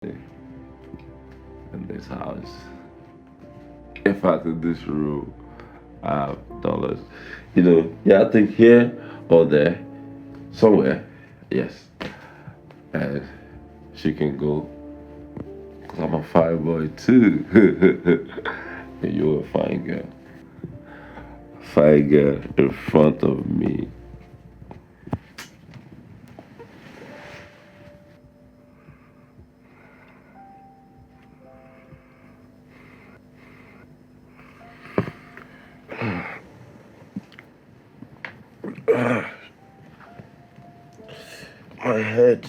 in this house. In fact, in this room, I have dollars. Yeah, I think here or there, somewhere, yes. And she can go, because I'm a fine boy too. And you're a fine girl. Fine girl in front of me. My head.